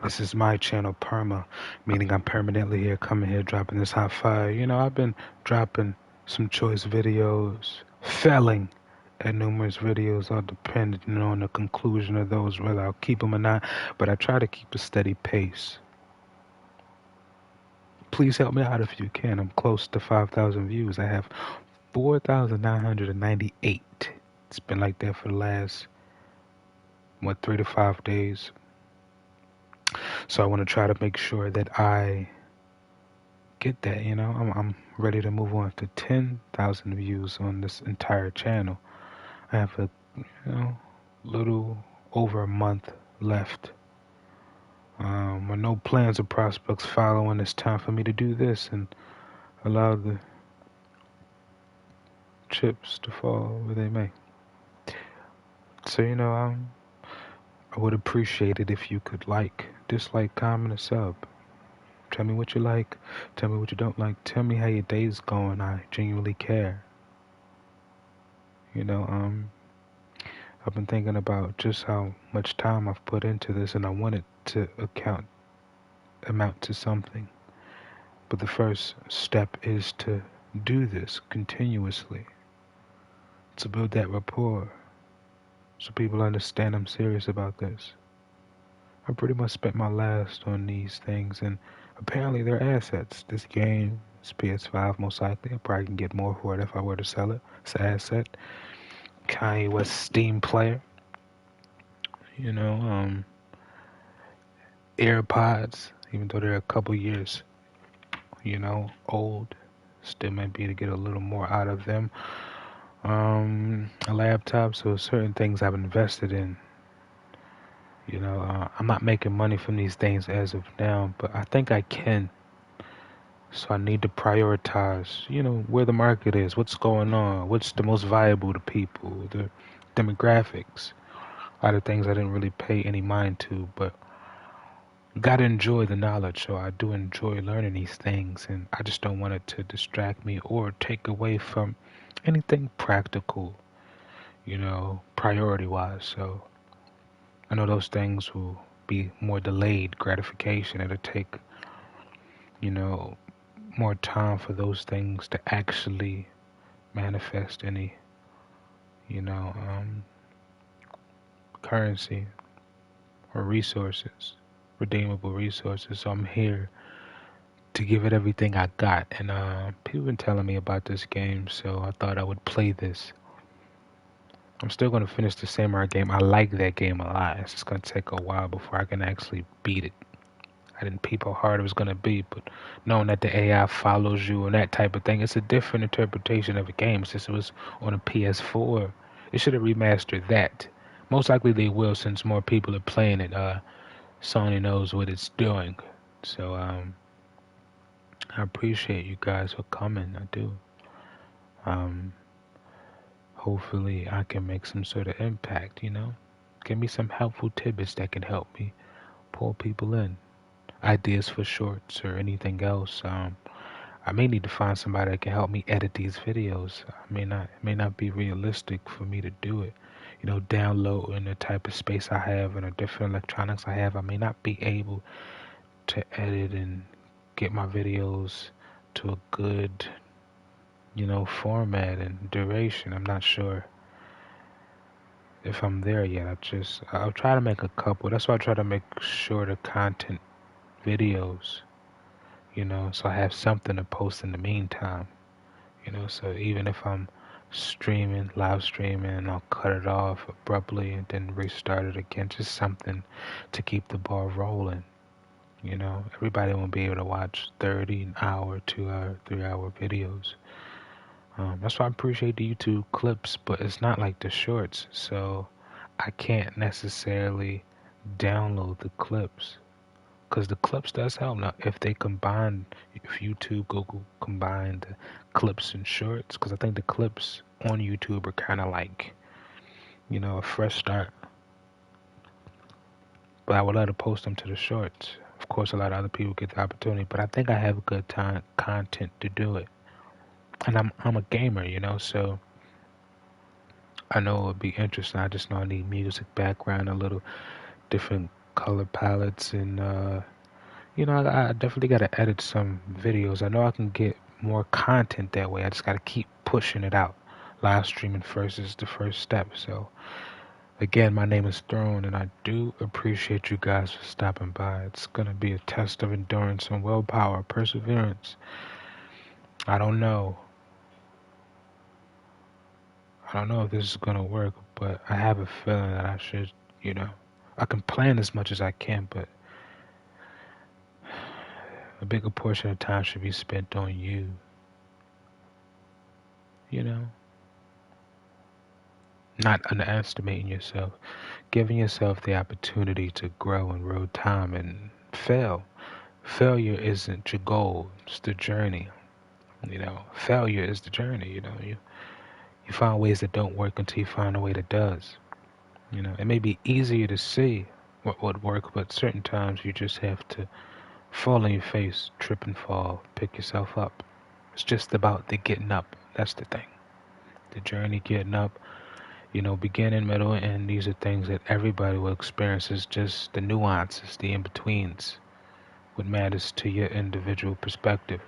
This is my channel, Perma, meaning I'm permanently here, coming here, dropping this hot fire. I've been dropping some choice videos, failing at numerous videos, all depending on the conclusion of those, whether I'll keep them or not, but I try to keep a steady pace. Please help me out if you can. I'm close to 5,000 views. I have 4,998. It's been like that for the last, 3 to 5 days. So I want to try to make sure that I get that, I'm ready to move on to 10,000 views on this entire channel. I have a, little over a month left. With no plans or prospects following, it's time for me to do this and allow the chips to fall where they may. So, I would appreciate it if you could like, dislike, comment, and sub. Tell me what you like. Tell me what you don't like. Tell me how your day's going. I genuinely care. I've been thinking about just how much time I've put into this, and I want it to amount to something. But the first step is to do this continuously, to build that rapport, so people understand I'm serious about this. I pretty much spent my last on these things, and apparently they're assets. This game, this PS5, most likely. I probably can get more for it if I were to sell it. It's an asset. Kanye West Steam player. AirPods, even though they're a couple years, old, still might be able to get a little more out of them. A laptop, so certain things I've invested in. I'm not making money from these things as of now, but I think I can. So I need to prioritize, where the market is, what's going on, what's the most valuable to people, the demographics. A lot of things I didn't really pay any mind to, but gotta enjoy the knowledge. So I do enjoy learning these things, and I just don't want it to distract me or take away from anything practical, priority wise. So I know those things will be more delayed gratification. It'll take, more time for those things to actually manifest any, you know, um, currency or resources, redeemable resources. So I'm here to give it everything I got. And people been telling me about this game, so I thought I would play this. I'm still going to finish the Samurai game. I like that game a lot. It's just going to take a while before I can actually beat it. I didn't peep how hard it was going to be, but knowing that the AI follows you and that type of thing, it's a different interpretation of a game. Since it was on a PS4, it should have remastered that. Most likely they will, since more people are playing it. Sony knows what it's doing. So I appreciate you guys for coming. I do. Um, Hopefully I can make some sort of impact, Give me some helpful tidbits that can help me pull people in. Ideas for shorts or anything else. I may need to find somebody that can help me edit these videos. It may not be realistic for me to do it. Download in the type of space I have and the different electronics I have. I may not be able to edit and get my videos to a good, format and duration. I'm not sure if I'm there yet. I'll try to make a couple. That's why I try to make shorter content videos, so I have something to post in the meantime, so even if I'm live streaming, I'll cut it off abruptly and then restart it again, just something to keep the ball rolling. Everybody won't be able to watch 30 an hour, 2 hour, 3 hour videos. That's why I appreciate the YouTube clips, but it's not like the shorts, so I can't necessarily download the clips. Because the clips does help. Now, if YouTube, Google combine the clips and shorts, because I think the clips on YouTube are kind of like, a fresh start. But I would love to post them to the shorts. Of course, a lot of other people get the opportunity, but I think I have good content to do it. And I'm a gamer, so I know it would be interesting. I just know I need music background, a little different color palettes, and I definitely got to edit some videos. I know I can get more content that way. I just got to keep pushing it out. Live streaming first is the first step. So again, my name is Throne, and I do appreciate you guys for stopping by. It's gonna be a test of endurance and willpower, perseverance. I don't know. I don't know if this is gonna work, but I have a feeling that I should, you know, I can plan as much as I can, but a bigger portion of time should be spent on you, you know? Not underestimating yourself, giving yourself the opportunity to grow in real time and fail. Failure isn't your goal, it's the journey. Failure is the journey. You find ways that don't work until you find a way that does. It may be easier to see what would work, but certain times you just have to fall on your face, trip and fall, pick yourself up. It's just about the getting up. That's the thing. The journey getting up, beginning, middle, and end. These are things that everybody will experience. It's just the nuances, the in-betweens, what matters to your individual perspective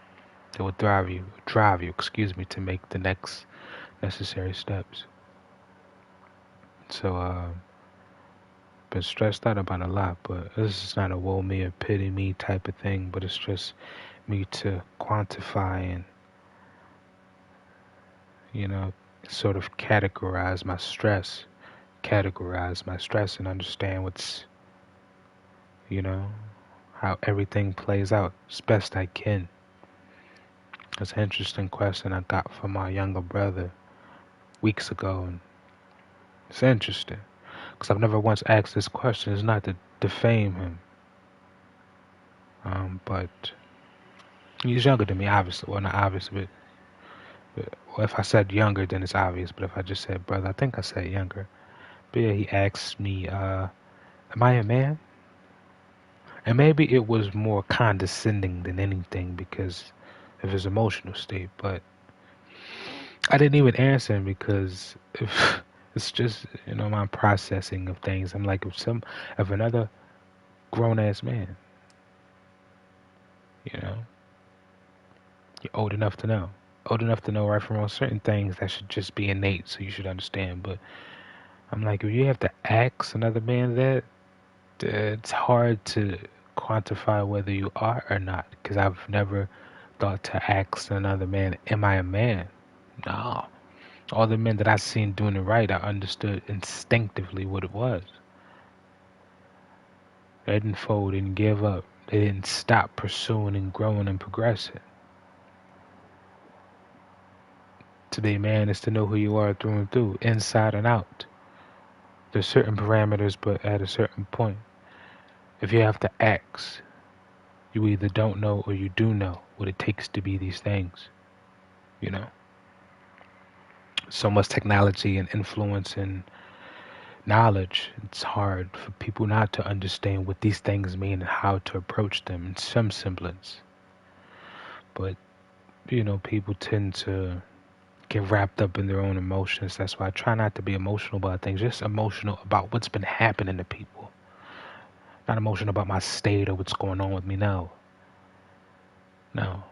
that will drive you, to make the next necessary steps. So, been stressed out about a lot, but this is not a woe me or pity me type of thing, but it's just me to quantify and, you know, sort of categorize my stress and understand you know, how everything plays out as best I can. It's an interesting question I got from my younger brother weeks ago, and it's interesting because I've never once asked this question. It's not to defame him, but he's younger than me, obviously. Well, not obviously, well, if I said younger, then it's obvious. But if I just said brother, I think I said younger. But yeah, he asked me, "Am I a man?" And maybe it was more condescending than anything because of his emotional state. But I didn't even answer him because if it's just my processing of things. I'm like, if another grown ass man, you know, you're old enough to know right from wrong. Certain things that should just be innate, so you should understand. But I'm like, if you have to ask another man that, it's hard to quantify whether you are or not. Because I've never thought to ask another man, "Am I a man?" No. All the men that I seen doing it right, I understood instinctively what it was. They didn't fold, didn't give up. They didn't stop pursuing and growing and progressing. To be a man is to know who you are through and through, inside and out. There's certain parameters, but at a certain point, if you have to ask, you either don't know or you do know what it takes to be these things. You know, so much technology and influence and knowledge. It's hard for people not to understand what these things mean and how to approach them in some semblance. But people tend to get wrapped up in their own emotions. That's why I try not to be emotional about things, just emotional about what's been happening to people. Not emotional about my state or what's going on with me. No. No.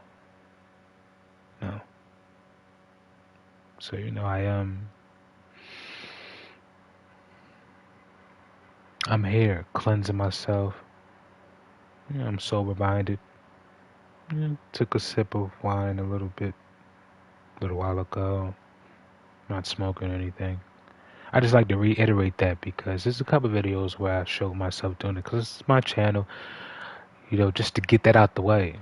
No. So I'm here cleansing myself. I'm sober minded. Took a sip of wine a little while ago. Not smoking anything. I just like to reiterate that because there's a couple videos where I show myself doing it because it's my channel, just to get that out the way.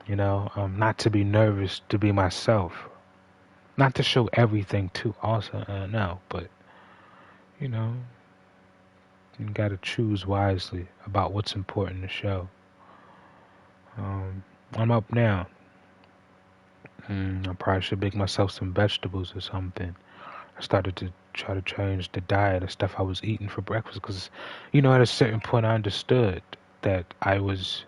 Not to be nervous to be myself. Not to show everything too also, no, but you know, you gotta choose wisely about what's important to show. I'm up now. I probably should make myself some vegetables or something. I started to try to change the diet and stuff I was eating for breakfast because, at a certain point I understood that I was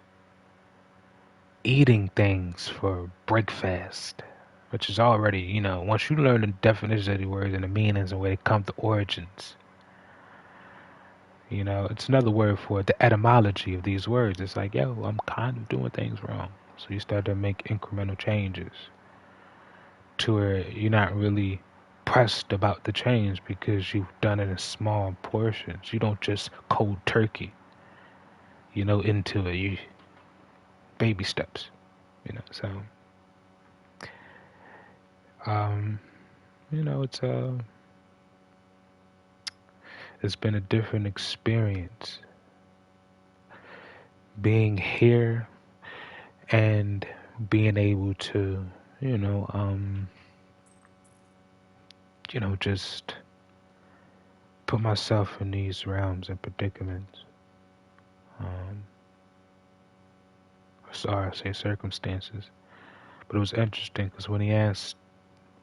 eating things for breakfast, which is already, once you learn the definition of the words and the meanings and where they come, the origins, You know, it's another word for the etymology of these words. It's like, yo, I'm kind of doing things wrong. So you start to make incremental changes to where you're not really pressed about the change because you've done it in small portions. You don't just cold turkey, into it. You baby steps, So, um, it's it's been a different experience being here and being able to, you know, um, just put myself in these realms and predicaments. Um, sorry, I say circumstances, but it was interesting because when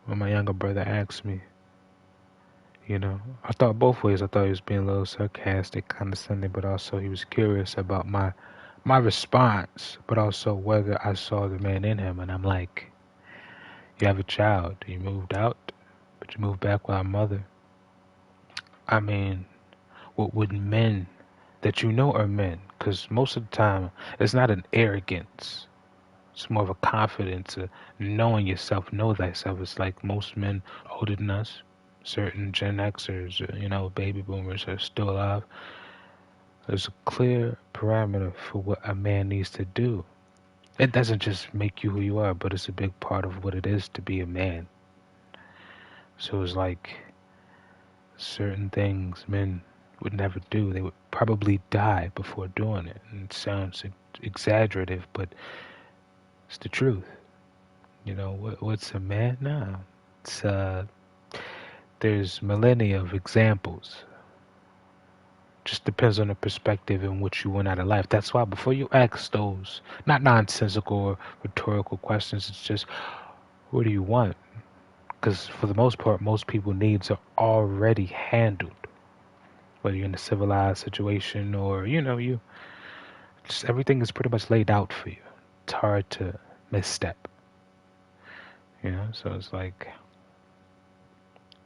my younger brother asked me, I thought both ways. I thought he was being a little sarcastic, condescending, but also he was curious about my response, but also whether I saw the man in him. And I'm like, you have a child. You moved out, but you moved back with our mother. I mean, what would men that are men? Because most of the time, it's not an arrogance. It's more of a confidence, knowing yourself, know thyself. It's like most men older than us, certain Gen Xers, baby boomers are still alive. There's a clear parameter for what a man needs to do. It doesn't just make you who you are, but it's a big part of what it is to be a man. So it's like certain things men would never do. They would probably die before doing it. And it sounds exaggerative, but it's the truth. What's a man now? It's there's millennia of examples. Just depends on the perspective in which you want out of life. That's why before you ask those not nonsensical or rhetorical questions, it's just what do you want? Because for the most part, most people's needs are already handled. Whether you're in a civilized situation or you just everything is pretty much laid out for you. It's hard to misstep. So it's like,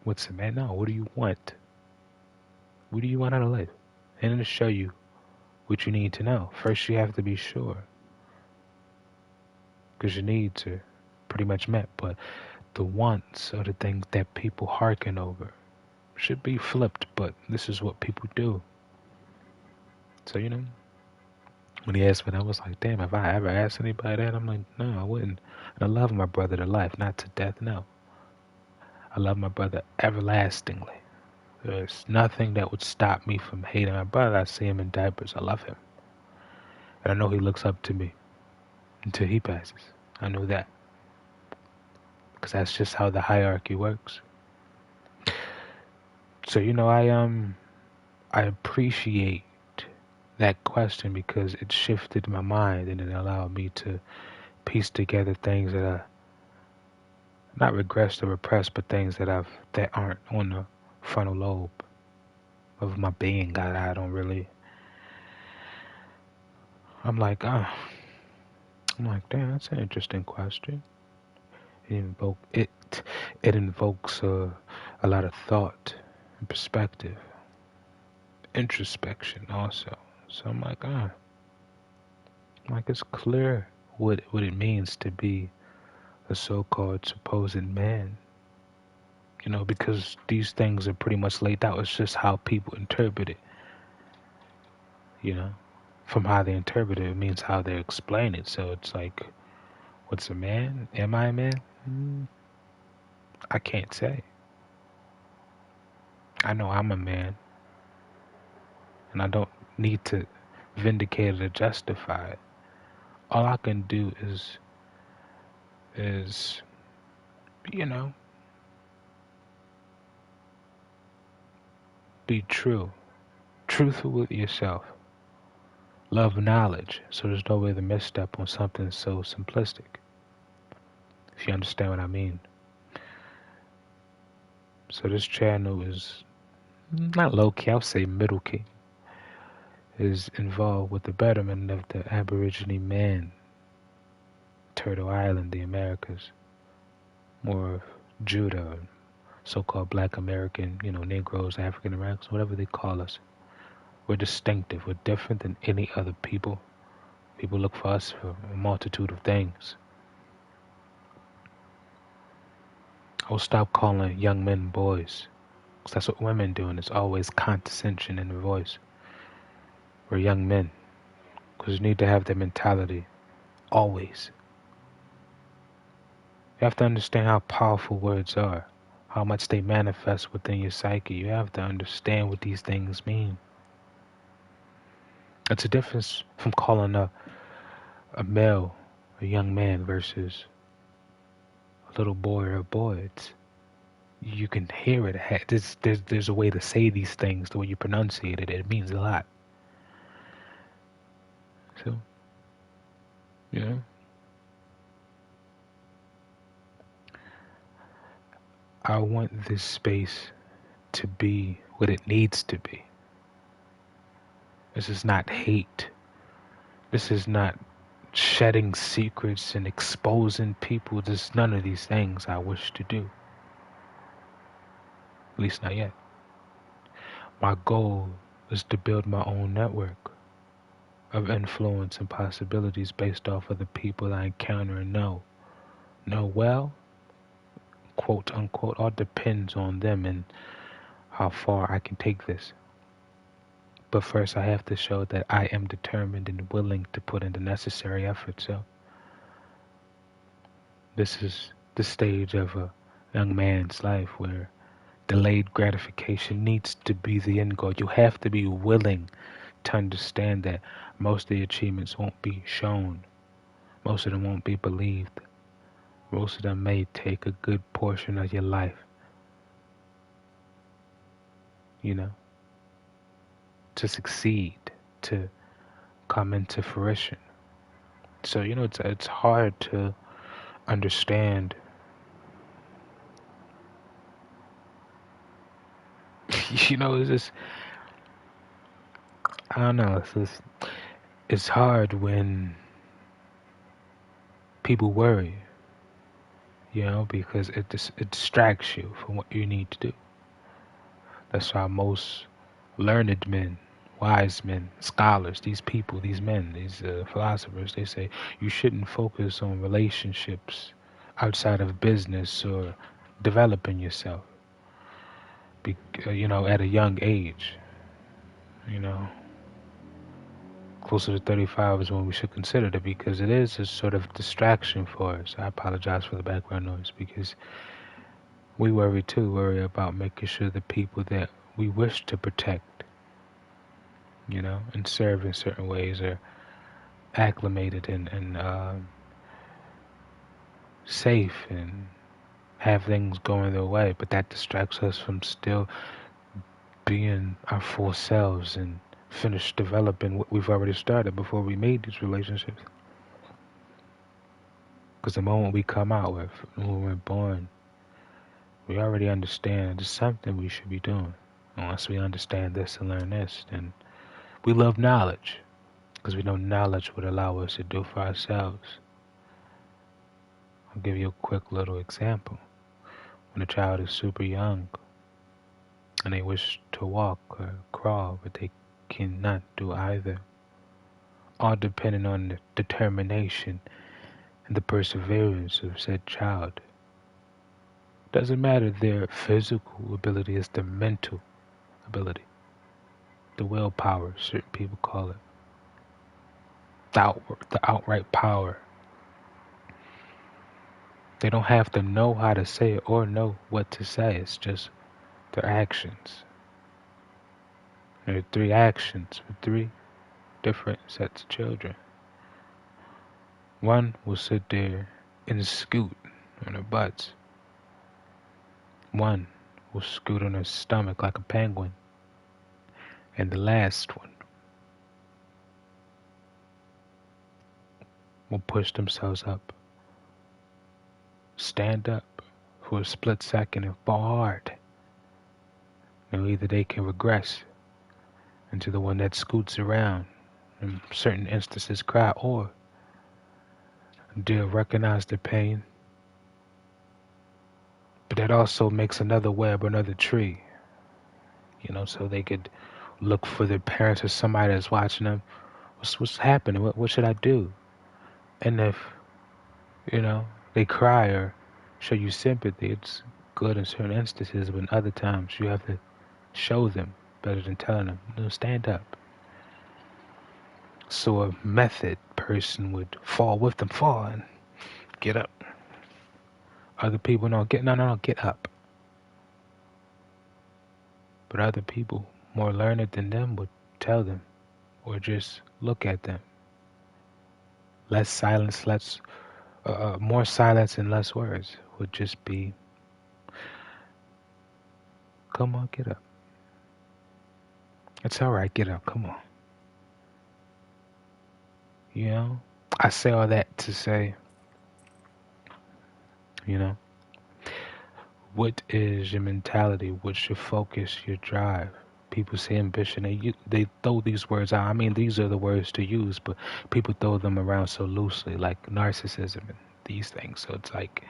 what's a man now? What do you want? What do you want out of life? And it'll show you what you need to know. First, you have to be sure, because your needs are pretty much met. But the wants are the things that people hearken over. Should be flipped, but this is what people do. So, when he asked me that, I was like, damn, have I ever asked anybody that? I'm like, no, I wouldn't. And I love my brother to life, not to death, no. I love my brother everlastingly. There's nothing that would stop me from hating my brother. I see him in diapers. I love him. And I know he looks up to me until he passes. I know that. Because that's just how the hierarchy works. So, I appreciate that question because it shifted my mind and it allowed me to piece together things that are not regressed or repressed, but things that aren't on the frontal lobe of my being. I don't really. I'm like, damn, that's an interesting question. It invokes a lot of thought and perspective, introspection also. So I'm like, it's clear what it means to be a so-called supposed man. Because these things are pretty much laid out. It's just how people interpret it. From how they interpret it, it means how they explain it. So it's like, what's a man? Am I a man? I can't say. I know I'm a man, and I don't need to vindicate it or justify it. All I can do is be true, truthful with yourself. Love knowledge, so there's no way to misstep on something so simplistic. If you understand what I mean. So this channel is not low key, I'll say middle key. Is involved with the betterment of the Aborigine man, Turtle Island, the Americas, more of Judah, so-called Black American, Negroes, African Americans, whatever they call us. We're distinctive. We're different than any other people. People look for us for a multitude of things. I will stop calling young men boys, because that's what women do, and it's always condescension in the voice. We're young men, because you need to have that mentality, always. You have to understand how powerful words are, how much they manifest within your psyche. You have to understand what these things mean. It's a difference from calling a male a young man versus a little boy or a boy. You can hear it. There's a way to say these things, the way you pronunciate it. It means a lot. So, you know, I want this space to be what it needs to be. This is not hate. This is not shedding secrets and exposing people. There's none of these things I wish to do. At least not yet. My goal is to build my own network of influence and possibilities based off of the people I encounter and know. Know well, quote unquote, all depends on them and how far I can take this. But first I have to show that I am determined and willing to put in the necessary effort. So this is the stage of a young man's life where delayed gratification needs to be the end goal. You have to be willing to understand that most of the achievements won't be shown. Most of them won't be believed. Most of them may take a good portion of your life, you know, to succeed, to come into fruition. So, you know, it's hard to understand. You know, it's just, I don't know, it's hard when people worry, you know, because it distracts you from what you need to do. That's why most learned men, wise men, scholars, these people, these men, these philosophers, they say you shouldn't focus on relationships outside of business or developing yourself, you know, at a young age, you know. Closer to 35 is when we should consider it, because it is a sort of distraction for us. I apologize for the background noise, because we worry about making sure the people that we wish to protect, you know, and serve in certain ways are acclimated and safe and have things going their way. But that distracts us from still being our full selves and finish developing what we've already started before we made these relationships. Because the moment we come out with, when we're born, we already understand there's something we should be doing. Once we understand this and learn this, then we love knowledge, because we know knowledge would allow us to do for ourselves. I'll give you a quick little example. When a child is super young and they wish to walk or crawl, but they cannot do either, all depending on the determination and the perseverance of said child. Doesn't matter their physical ability, it's their mental ability. The willpower, certain people call it. The outright power. They don't have to know how to say it or know what to say. It's just their actions. There are 3 actions for 3 different sets of children. One will sit there and scoot on their butts. One will scoot on their stomach like a penguin. And the last one will push themselves up, stand up for a split second and fall hard. Now either they can regress into the one that scoots around, in certain instances cry, or they'll recognize the pain, but that also makes another web, another tree, you know, so they could look for their parents or somebody that's watching them. What's happening? What should I do? And if, you know, they cry or show you sympathy, it's good in certain instances, but in other times you have to show them better than telling them, stand up. So a method person would fall with them, fall and get up. Other people no, get up. But other people more learned than them would tell them or just look at them. Less silence, more silence and less words would just be, come on, get up. It's all right, get up, come on. You know, I say all that to say, you know, what is your mentality? What's your focus, your drive? People say ambition. They throw these words out. I mean, these are the words to use, but people throw them around so loosely, like narcissism and these things. So it's like,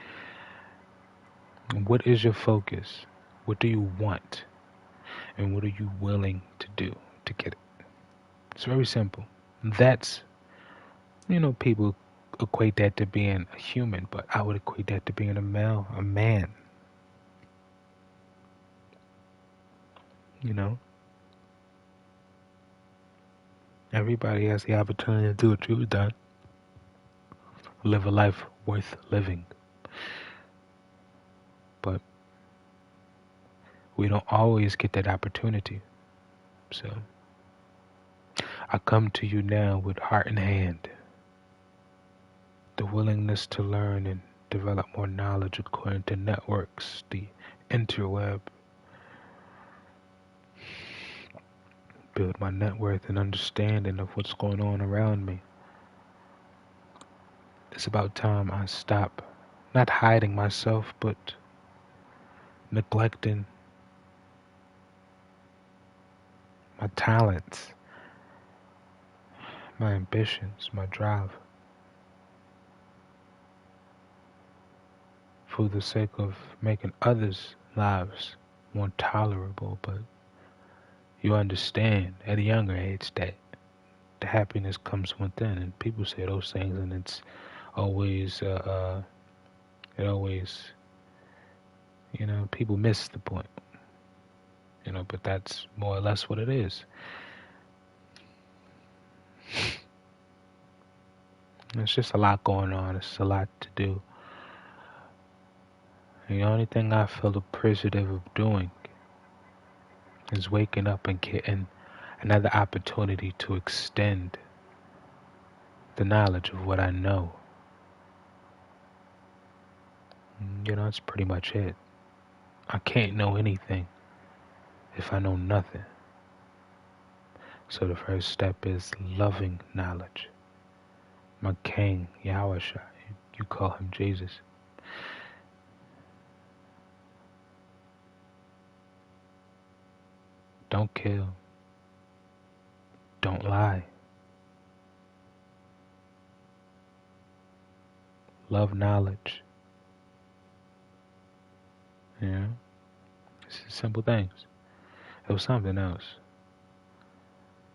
what is your focus? What do you want? And what are you willing to do to get it? It's very simple. That's, people equate that to being a human, but I would equate that to being a man. You know, everybody has the opportunity to do what you've done. Live a life worth living. But we don't always get that opportunity. So I come to you now with heart in hand. The willingness to learn and develop more knowledge according to networks, the interweb. Build my net worth and understanding of what's going on around me. It's about time I stop not hiding myself, but neglecting my talents, my ambitions, my drive, for the sake of making others' lives more tolerable. But you understand at a younger age that the happiness comes within, and people say those things, and it's always, people miss the point. But that's more or less what it is. It's just a lot going on. It's a lot to do. The only thing I feel appreciative of doing is waking up and getting another opportunity to extend the knowledge of what I know. That's pretty much it. I can't know anything if I know nothing. So the first step is loving knowledge. My King, Yahweh Shai, you call him Jesus. Don't kill. Don't lie. Love knowledge. It's simple things. It was something else.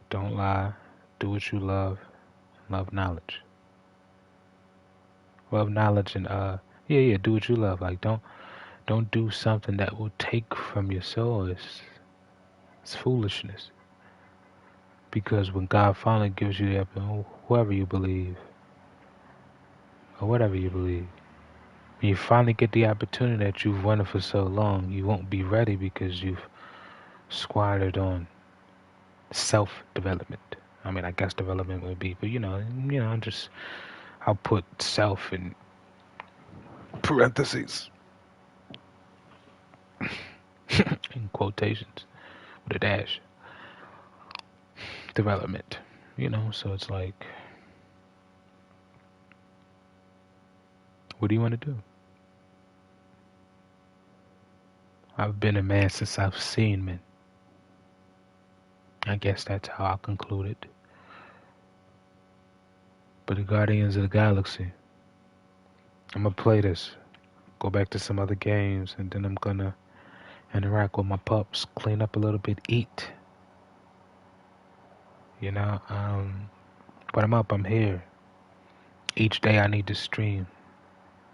Don't lie. Do what you love. Love knowledge. Love knowledge and do what you love. Like don't do something that will take from your soul. It's foolishness. Because when God finally gives you the whoever you believe, or whatever you believe, when you finally get the opportunity that you've wanted for so long, you won't be ready because you've squandered on self-development. I mean, I guess development would be, but I'll put self in parentheses, in quotations, with a dash. Development, so it's like, what do you want to do? I've been a man since I've seen men. I guess that's how I'll conclude it. But the Guardians of the Galaxy, I'm gonna play this, go back to some other games, and then I'm gonna interact with my pups, clean up a little bit, eat. you know. But I'm up, I'm here. Each day I need to stream.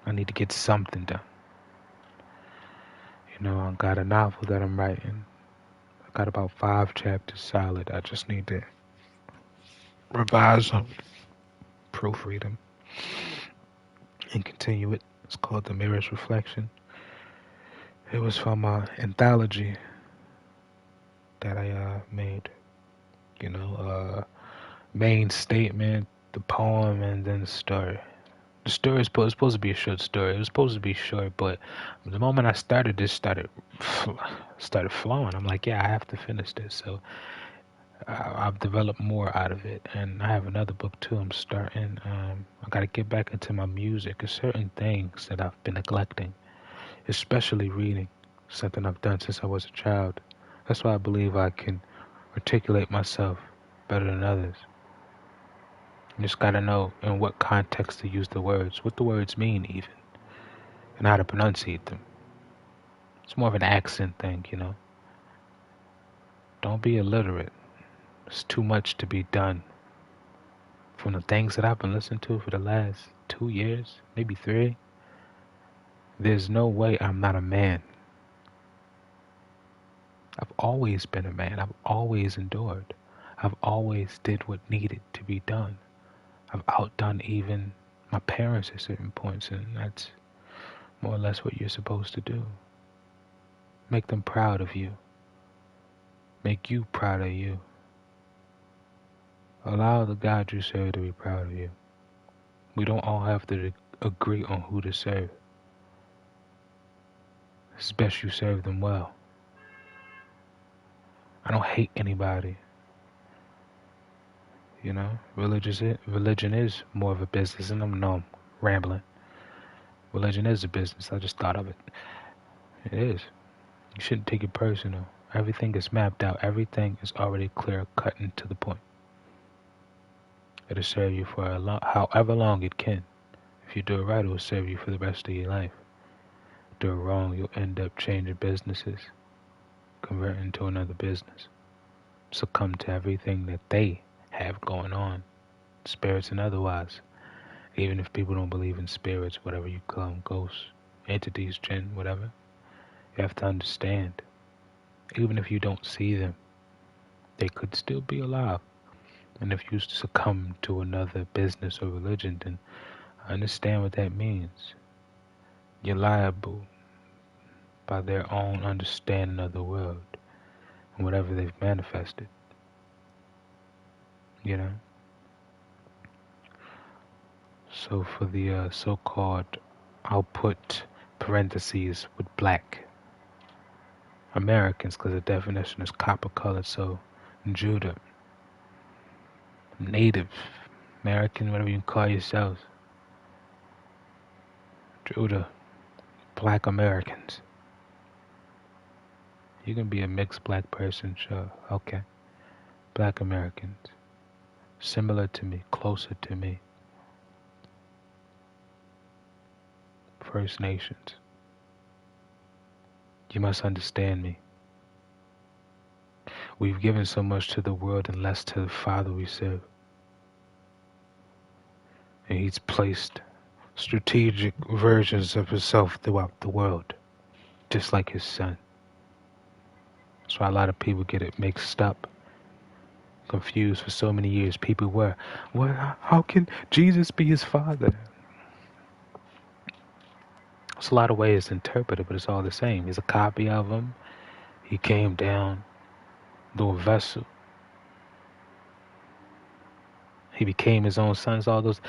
I need to get something done. You know, I got a novel that I'm writing. I got about 5 chapters solid. I just need to revise them, proofread them, and continue it. It's called The Mirror's Reflection. It was from an anthology that I made. You know, main statement, the poem, and then the story. The story is supposed to be a short story. It was supposed to be short, but the moment I started, this started flowing. I'm like, yeah, I have to finish this. So I've developed more out of it, and I have another book too. I'm starting. I got to get back into my music. There's certain things that I've been neglecting, especially reading. Something I've done since I was a child. That's why I believe I can articulate myself better than others. You just gotta know in what context to use the words, what the words mean even, and how to pronunciate them. It's more of an accent thing, you know. Don't be illiterate. It's too much to be done. From the things that I've been listening to for the last 2 years, maybe 3, there's no way I'm not a man. I've always been a man. I've always endured. I've always did what needed to be done. I've outdone even my parents at certain points, and that's more or less what you're supposed to do. Make them proud of you. Make you proud of you. Allow the God you serve to be proud of you. We don't all have to agree on who to serve. It's best you serve them well. I don't hate anybody. You know, religion is more of a business, and I'm rambling. Religion is a business. I just thought of it. It is. You shouldn't take it personal. Everything is mapped out. Everything is already clear cut and to the point. It'll serve you for however long it can. If you do it right, it will serve you for the rest of your life. Do it wrong, you'll end up changing businesses, converting to another business. Succumb to everything that they have going on, spirits and otherwise. Even if people don't believe in spirits, whatever you call them, ghosts, entities, jinn, whatever, you have to understand. Even if you don't see them, they could still be alive. And if you succumb to another business or religion, then understand what that means. You're liable by their own understanding of the world and whatever they've manifested. You know? So for the so-called, I'll put parentheses with black Americans, because the definition is copper colored, so Judah, Native American, whatever you call yourselves, Judah, black Americans. You can be a mixed black person, sure, okay. Black Americans, similar to me, closer to me. First Nations. You must understand me. We've given so much to the world and less to the Father we serve. And He's placed strategic versions of Himself throughout the world, just like His Son. That's why a lot of people get it mixed up, confused for so many years. People were, well, how can Jesus be His Father? There's a lot of ways to interpret it, but it's all the same. He's a copy of Him. He came down through a vessel. He became His own Son. All those.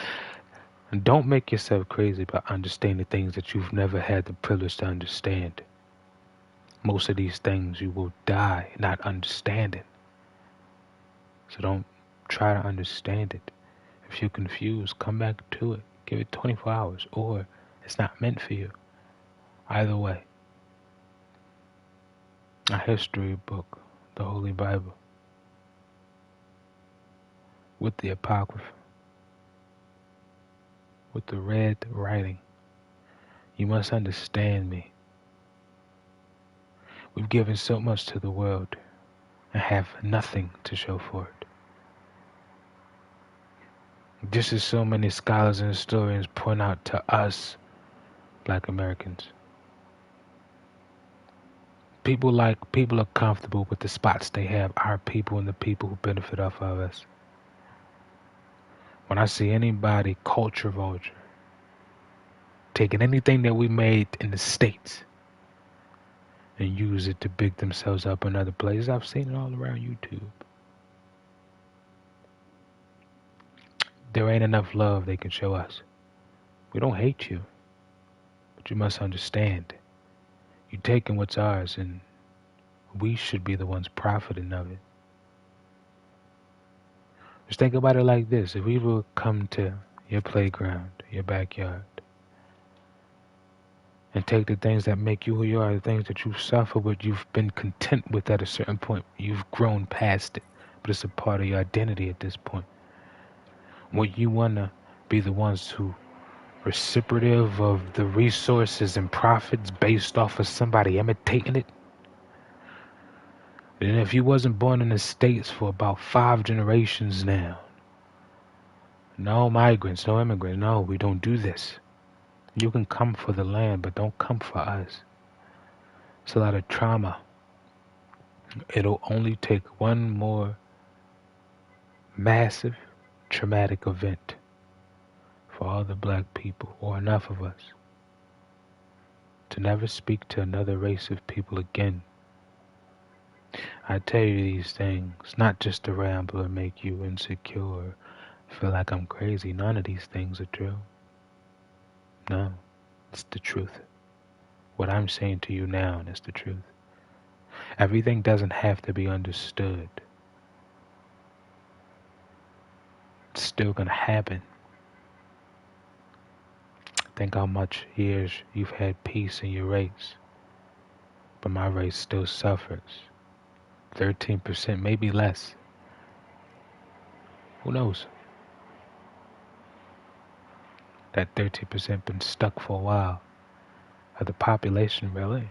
And don't make yourself crazy by understanding things that you've never had the privilege to understand. Most of these things you will die not understanding. So don't try to understand it. If you're confused, come back to it. Give it 24 hours, or it's not meant for you. Either way. A history book, the Holy Bible, with the Apocrypha, with the red writing. You must understand me. We've given so much to the world and have nothing to show for it. Just as so many scholars and historians point out to us, Black Americans. People are comfortable with the spots they have, our people and the people who benefit off of us. When I see anybody culture vulture, taking anything that we made in the States and use it to big themselves up in other places, I've seen it all around YouTube. There ain't enough love they can show us. We don't hate you, but you must understand. You're taking what's ours, and we should be the ones profiting of it. Just think about it like this. If we will come to your playground, your backyard, and take the things that make you who you are, the things that you've suffered with, you've been content with at a certain point. You've grown past it, but it's a part of your identity at this point. Would you want to be the ones who reciprocative of the resources and profits based off of somebody imitating it? And if you wasn't born in the States for about 5 generations now, no migrants, no immigrants, no, we don't do this. You can come for the land, but don't come for us. It's a lot of trauma. It'll only take one more massive traumatic event for all the black people, or enough of us, to never speak to another race of people again. I tell you these things not just to ramble or make you insecure or feel like I'm crazy. None of these things are true. No, it's the truth. What I'm saying to you now is the truth. Everything doesn't have to be understood. It's still gonna happen. Think how much years you've had peace in your race, but my race still suffers. 13%, maybe less. Who knows? That 13% been stuck for a while. Of the population, really?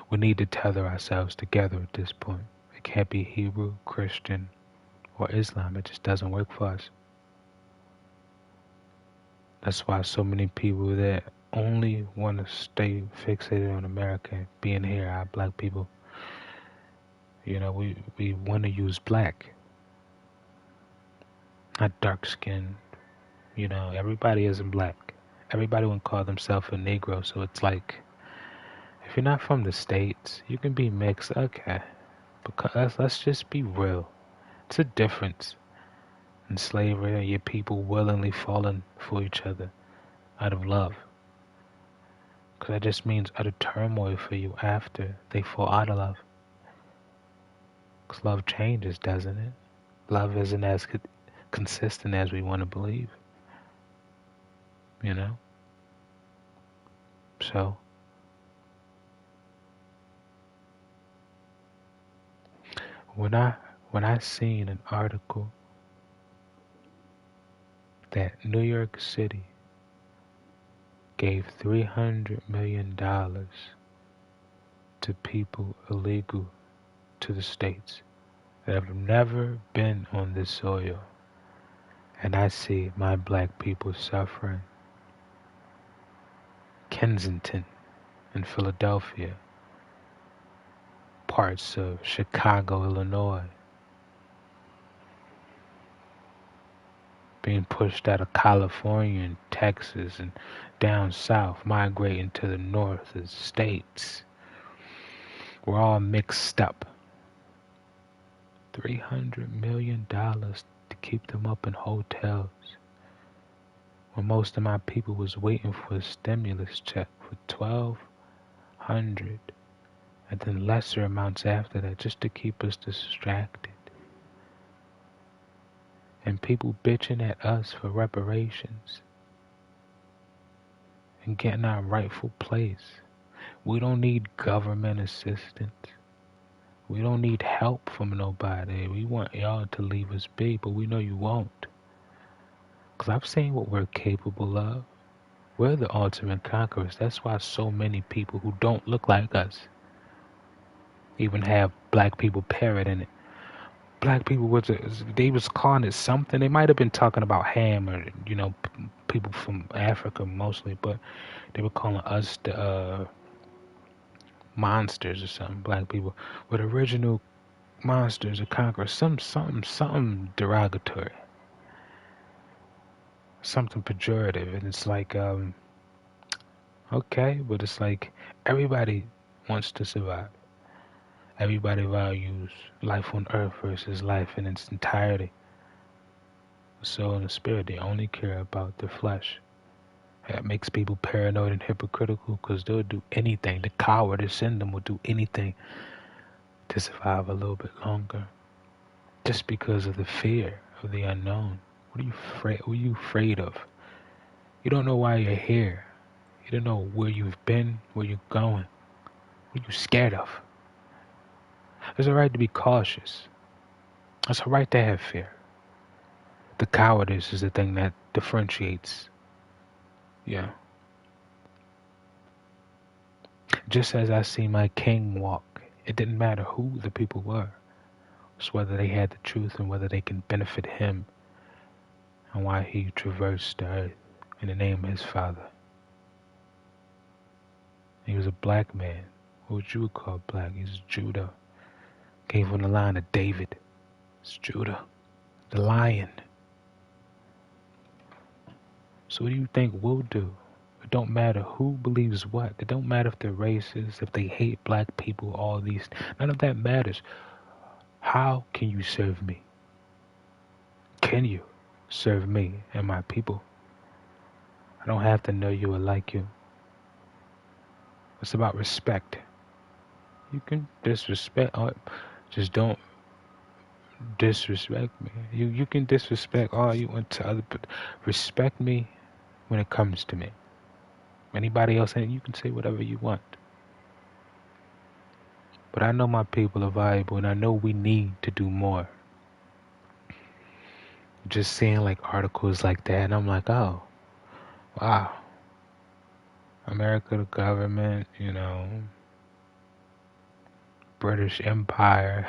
We need to tether ourselves together at this point. It can't be Hebrew, Christian, or Islam. It just doesn't work for us. That's why so many people that only want to stay fixated on America being here, our black people, we want to use black, not dark skin. Everybody isn't black. Everybody would call themselves a Negro, so it's like, if you're not from the States, you can be mixed, okay. Because let's just be real. It's a difference in slavery and your people willingly falling for each other out of love. Because that just means utter turmoil for you after they fall out of love. Because love changes, doesn't it? Love isn't as consistent as we want to believe. So, when I seen an article that New York City gave $300 million to people illegal to the States that have never been on this soil, and I see my black people suffering. Kensington in Philadelphia, parts of Chicago, Illinois, being pushed out of California and Texas and down south, migrating to the north as states. We're all mixed up. $300 million to keep them up in hotels, when most of my people was waiting for a stimulus check for $1,200, and then lesser amounts after that, just to keep us distracted. And people bitching at us for reparations and getting our rightful place. We don't need government assistance. We don't need help from nobody. We want y'all to leave us be, but we know you won't. Because I've seen what we're capable of. We're the ultimate conquerors. That's why so many people who don't look like us even have black people parrot in it. Black people they was calling it something. They might have been talking about Ham or people from Africa mostly, but they were calling us the monsters or something. Black people were the original monsters or conquerors. Something derogatory, something pejorative, and it's like okay, but it's like everybody wants to survive. Everybody values life on earth versus life in its entirety. The soul and the spirit, they only care about their flesh. That makes people paranoid and hypocritical because they'll do anything. The cowardice in them will do anything to survive a little bit longer. Just because of the fear of the unknown. What are you afraid of? You don't know why you're here. You don't know where you've been, where you're going. What are you scared of? There's a right to be cautious. There's a right to have fear. The cowardice is the thing that differentiates. Yeah. Just as I see my king walk, it didn't matter who the people were. It's whether they had the truth and whether they can benefit him and why he traversed the earth in the name of his father. He was a black man. What you would call black. He's Judah. Came from the line of David. It's Judah. The lion. So what do you think we'll do? It don't matter who believes what. It don't matter if they're racist, if they hate black people, all these. None of that matters. How can you serve me? Can you serve me and my people? I don't have to know you or like you. It's about respect. You can disrespect, just don't disrespect me. You can disrespect all you want to other, but respect me when it comes to me. Anybody else, and you can say whatever you want. But I know my people are valuable, and I know we need to do more. Just seeing like articles like that, and I'm like, oh, wow. America, the government, British Empire,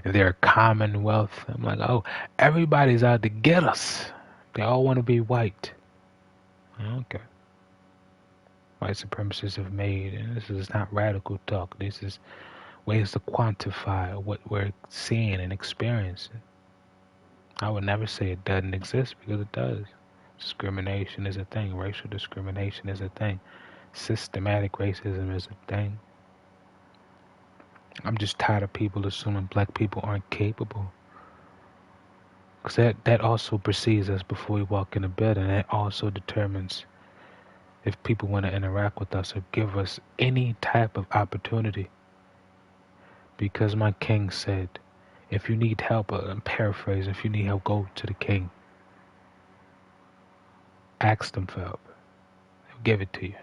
their commonwealth. I'm like, oh, everybody's out to get us. They all want to be white. Okay. White supremacists have made, and this is not radical talk. This is ways to quantify what we're seeing and experiencing. I would never say it doesn't exist because it does. Discrimination is a thing. Racial discrimination is a thing. Systematic racism is a thing. I'm just tired of people assuming black people aren't capable. Because that also precedes us before we walk into bed, and that also determines if people want to interact with us or give us any type of opportunity. Because my king said, if you need help, I'm paraphrasing, if you need help, go to the king. Ask them for help. They'll give it to you.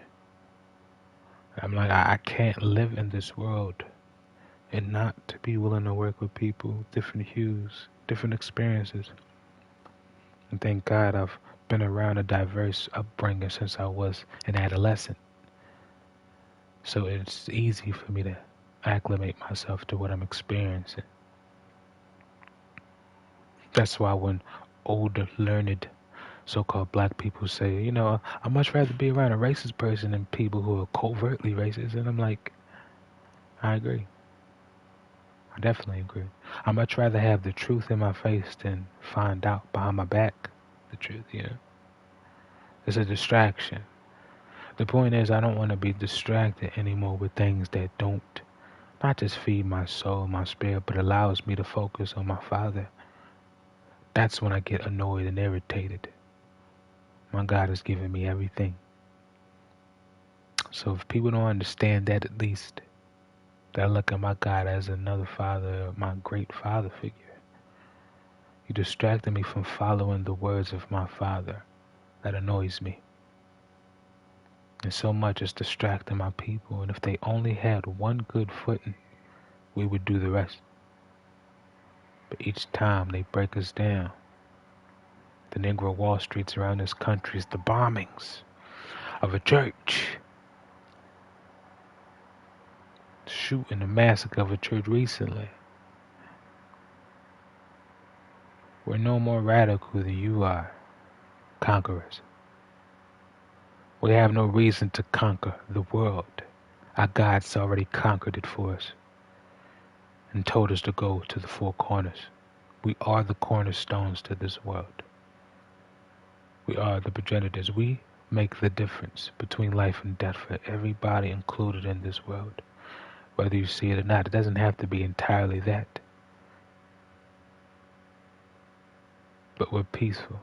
I'm like, I can't live in this world and not to be willing to work with people with different hues, different experiences. And thank God I've been around a diverse upbringing since I was an adolescent. So it's easy for me to acclimate myself to what I'm experiencing. That's why when older, learned, so-called black people say, I'd much rather be around a racist person than people who are covertly racist. And I'm like, I agree. I definitely agree. I'd much rather have the truth in my face than find out behind my back the truth, It's a distraction. The point is, I don't want to be distracted anymore with things that don't not just feed my soul, my spirit, but allows me to focus on my Father. That's when I get annoyed and irritated. My God has given me everything. So if people don't understand that, at least they look at my God as another father, my great father figure. You distracted me from following the words of my Father. That annoys me. And so much is distracting my people. And if they only had one good footing, we would do the rest. But each time they break us down. The Negro Wall Streets around this country is the bombings of a church. Shooting the massacre of a church recently. We're no more radical than you are, conquerors. We have no reason to conquer the world. Our God's already conquered it for us and told us to go to the four corners. We are the cornerstones to this world. We are the progenitors. We make the difference between life and death for everybody included in this world. Whether you see it or not, it doesn't have to be entirely that. But we're peaceful,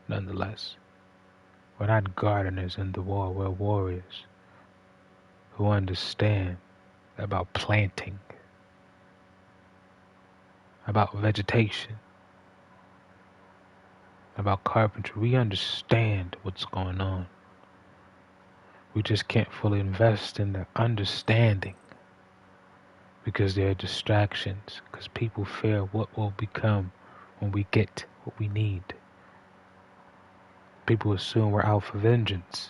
nonetheless. We're not gardeners in the war, we're warriors who understand about planting, about vegetation, about carpentry. We understand what's going on. We just can't fully invest in the understanding because there are distractions, because people fear what will become when we get what we need. People assume we're out for vengeance.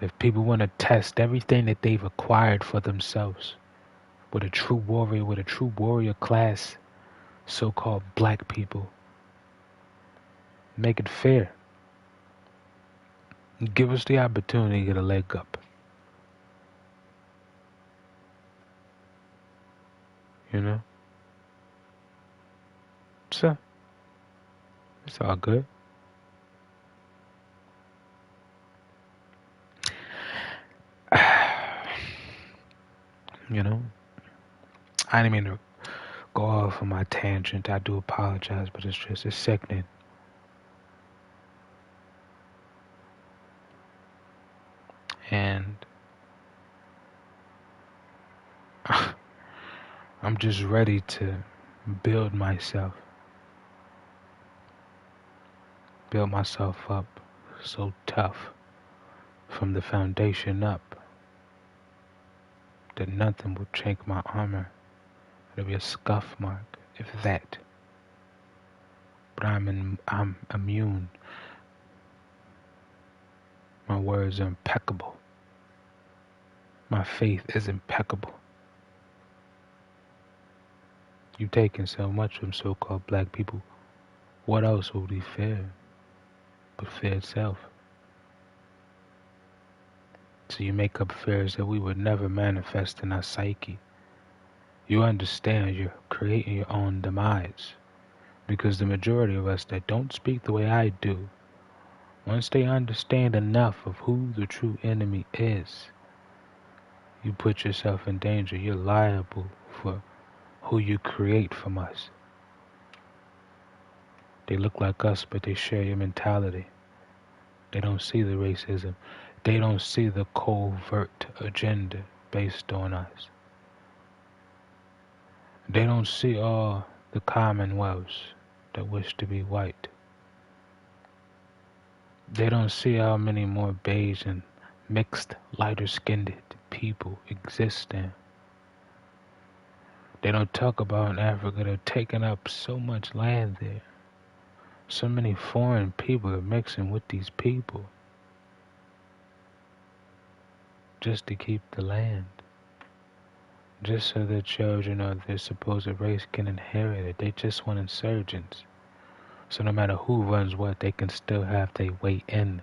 If people want to test everything that they've acquired for themselves with a true warrior class, so-called black people, make it fair. Give us the opportunity to get a leg up. You know? So, it's all good. You know? I didn't mean to go off on my tangent. I do apologize, but it's sickening. And I'm just ready to build myself up so tough from the foundation up that nothing will shake my armor. It'll be a scuff mark, if that. But I'm immune. My words are impeccable. My faith is impeccable. You've taken so much from so-called black people. What else would we fear but fear itself? So you make up fears that we would never manifest in our psyche. You understand you're creating your own demise. Because the majority of us that don't speak the way I do, once they understand enough of who the true enemy is, you put yourself in danger. You're liable for who you create from us. They look like us, but they share your mentality. They don't see the racism. They don't see the covert agenda based on us. They don't see all the commonwealths that wish to be white. They don't see how many more beige and mixed, lighter-skinned people exist there. They don't talk about in Africa they're taking up so much land there. So many foreign people are mixing with these people just to keep the land. Just so their children or their supposed race can inherit it. They just want insurgents. So no matter who runs what, they can still have their way in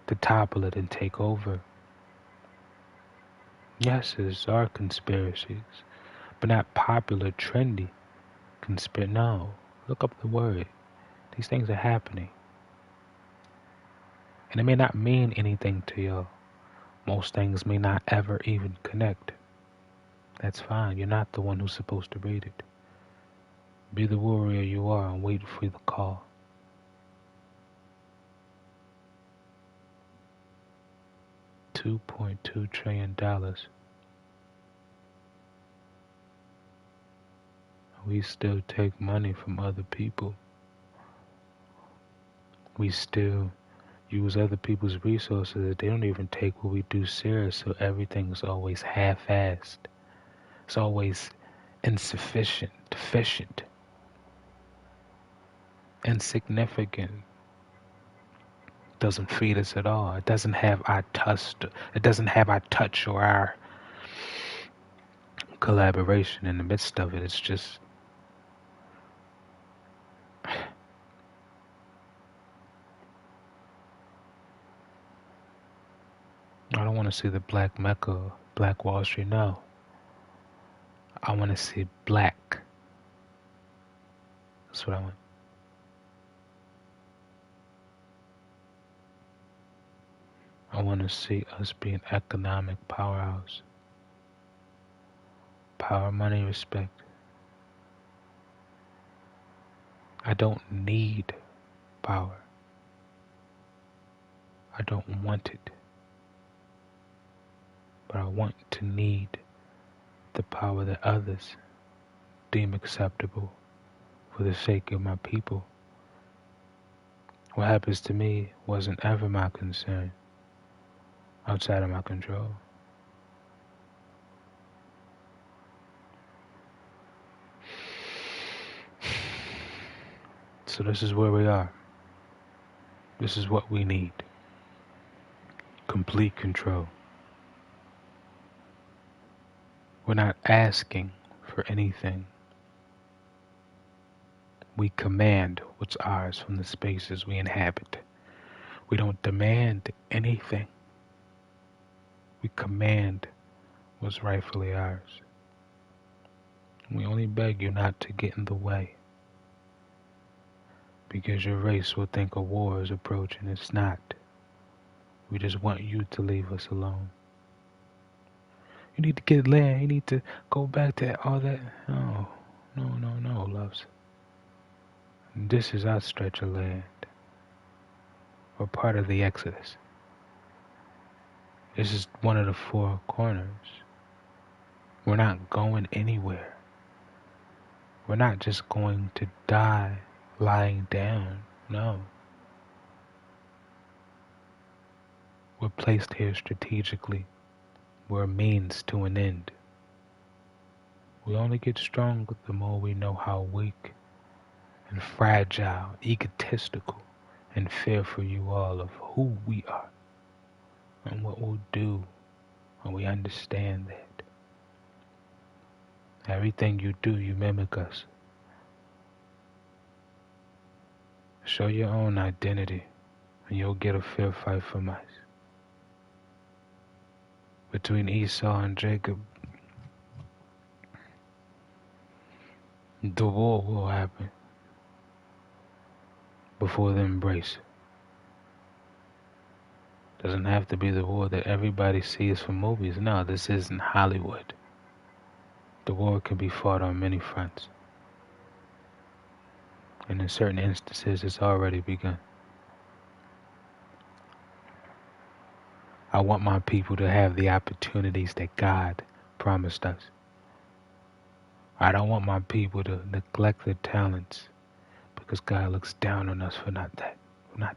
to topple it and take over. Yes, there are conspiracies, but not popular, trendy conspiracy. No, look up the word. These things are happening. And it may not mean anything to y'all. Most things may not ever even connect. That's fine. You're not the one who's supposed to read it. Be the warrior you are and wait for the call. $2.2 trillion. We still take money from other people. We still use other people's resources. They don't even take what we do serious, so everything's always half-assed. It's always insufficient, deficient. insignificant, doesn't feed us at all. It doesn't have our touch. It doesn't have our touch or our collaboration in the midst of it. It's just I don't want to see the black Mecca, black Wall Street. No, I want to see black. That's what I want. I want to see us be an economic powerhouse. Power, money, respect. I don't need power. I don't want it. But I want to need the power that others deem acceptable for the sake of my people. What happens to me wasn't ever my concern, outside of my control. So this is where we are. This is what we need. Complete control. We're not asking for anything. We command what's ours from the spaces we inhabit. We don't demand anything. We command what's rightfully ours. We only beg you not to get in the way, because your race will think a war is approaching. It's not. We just want you to leave us alone. You need to get land. You need to go back to all that. No, no, loves. This is our stretch of land. We're part of the Exodus. This is one of the four corners. We're not going anywhere. We're not just going to die lying down. No. We're placed here strategically. We're a means to an end. We only get stronger the more we know how weak and fragile, egotistical, and fearful you all of who we are and what we'll do when we understand that. Everything you do, you mimic us. Show your own identity, and you'll get a fair fight from us. Between Esau and Jacob, the war will happen before the embrace. Doesn't have to be the war that everybody sees from movies. No, this isn't Hollywood. The war can be fought on many fronts. And in certain instances, it's already begun. I want my people to have the opportunities that God promised us. I don't want my people to neglect their talents because God looks down on us for not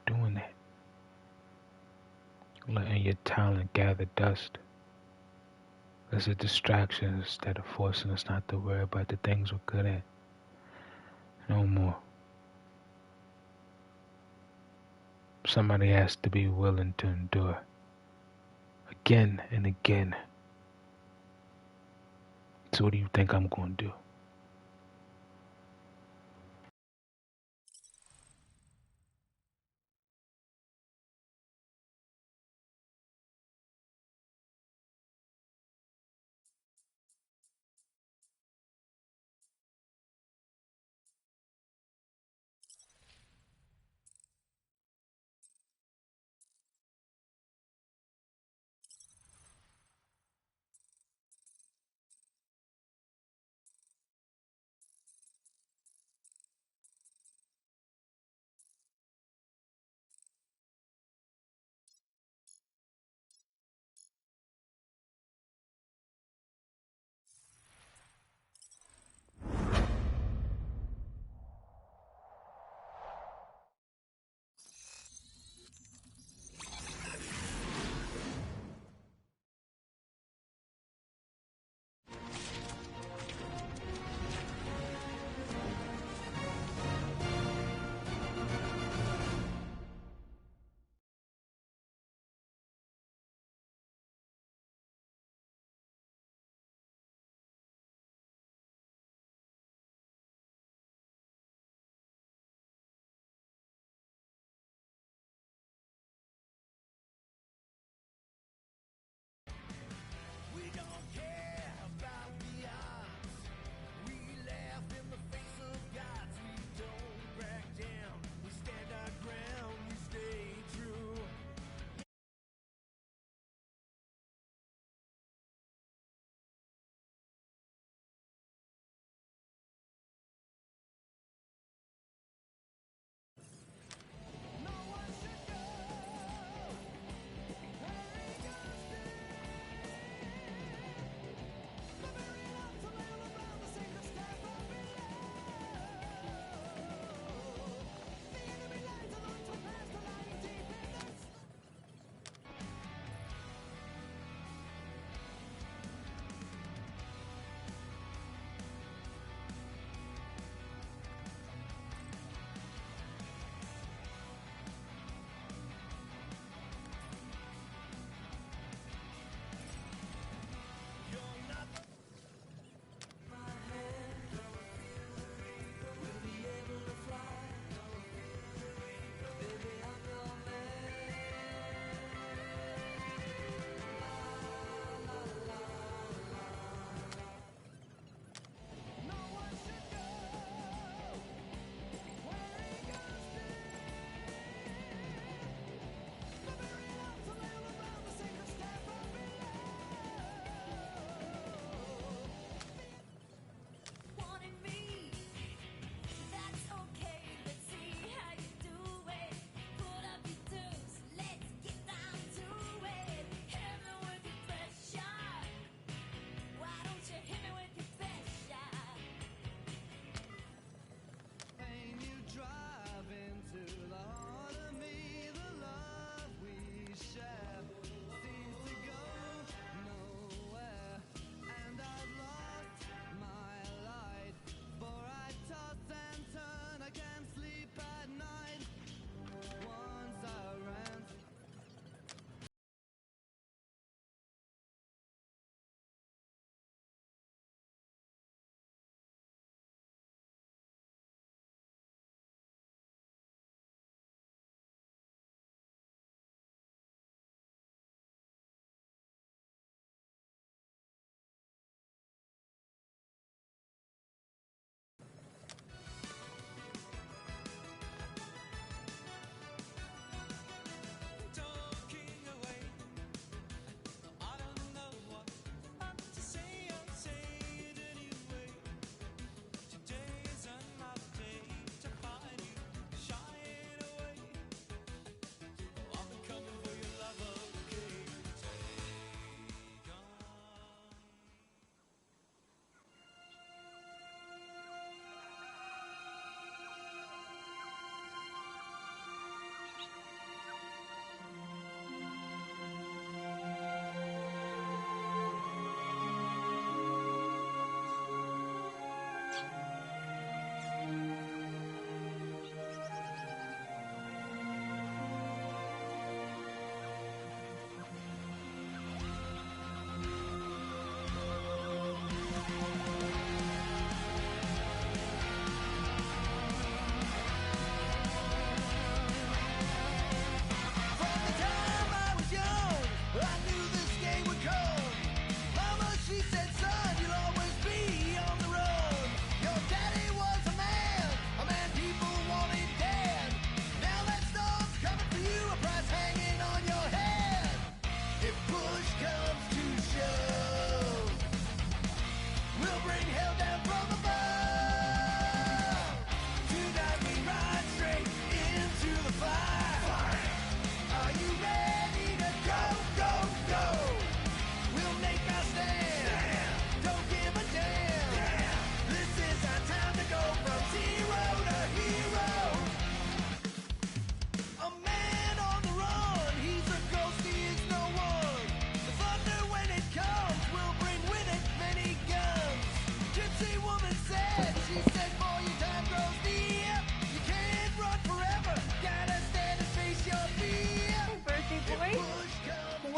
doing that. Letting your talent gather dust. It's a distraction instead of forcing us not to worry about the things we're good at. No more. Somebody has to be willing to endure again and again. So what do you think I'm going to do?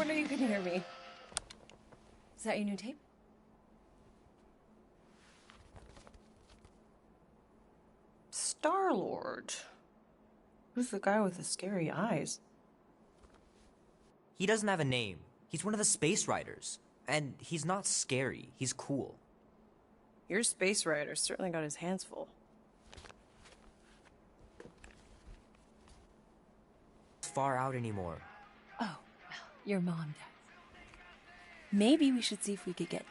wonder you can hear me. Is that your new tape? Star-Lord. Who's the guy with the scary eyes? He doesn't have a name. He's one of the Space Riders. And he's not scary. He's cool. Your Space Rider certainly got his hands full. Far out anymore. Oh, well, your mom does. Maybe we should see if we could get